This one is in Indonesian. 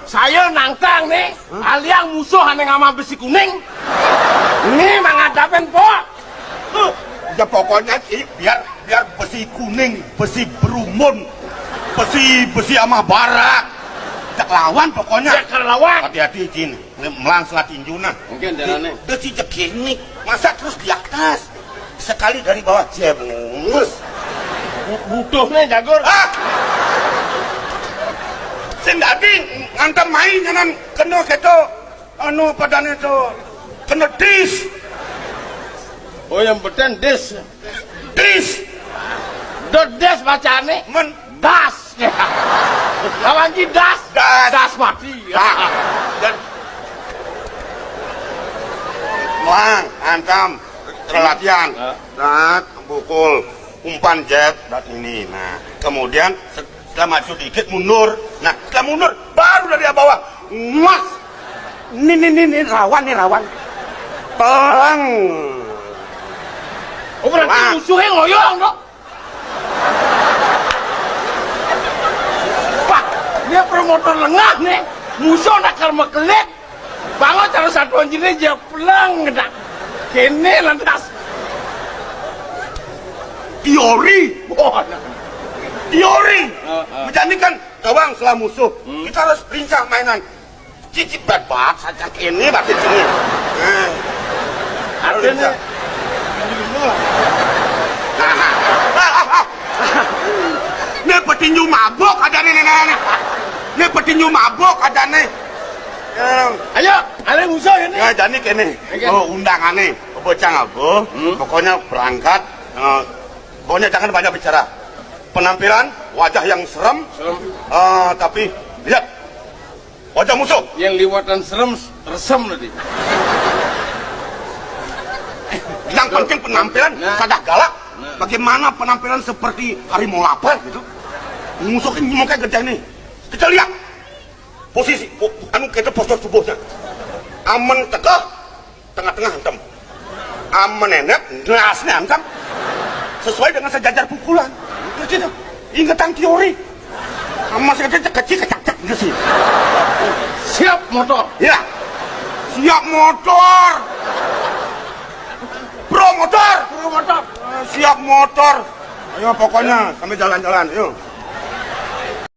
Saya nantang nih, kalian musuh aneh sama besi kuning. Ini menghadapin pok. Ya pokoknya biar besi kuning, besi berumun, besi sama bara. Jak lawan pokoknya. Jak lawan. Hati-hati Jin, langsung tinjuna. Mungkin jalannya. Besi jekinik, masa terus di atas. Sekali dari bawah jebus. Butuhnya jagur. Sendadi ngantem main nyanan kena keto anu padane to kena dis. Oh yang beten dis. Dot des bacane Men das. Lawan ki das. Das mati. dan Wang, antam latihan. Nah, pukul umpan jet dan ini. Nah, kemudian setelah maju dikit mundur. Nah, setelah mundur baru dari bawah. Mas. Ini rawan. Pelang. Oh berarti musuhnya ngoyong dong. Pak, dia promotor lengah nih. Musuh nakal mekelit. Bangun cara satu anjingnya aja pelang ngedak. Kene lantas. Teori. Menjadikan gawang setelah musuh. Kita harus lincah mainan. Cicip bat saja ini bat ini. Artinya ini petinju mabok ada nih. Ini petinju mabok ada nih. ayo, ada musuh ini. Ya jadi kene. Oh undangannya bocah aku. Pokoknya berangkat. Pokoknya jangan banyak bicara. Penampilan wajah yang serem. Tapi lihat wajah musuh. Yang liwatan serem resem nanti. Yang penting penampilan sadah galak. Bagaimana penampilan seperti harimau lapar gitu. Musuhnya mukanya gede nih. Kita lihat posisi anu kita postur tubuhnya. Aman tegak, tengah-tengah hantam. Aman enak, nasnya hantam. Sesuai dengan sejajar pukulan. Gitu. Ingatan teori. Aman kecil kecak gitu sih. Siap motor. Ya. Siap motor. Bro motor. Motor. Siap motor. Ayo pokoknya sampai jalan-jalan, yuk.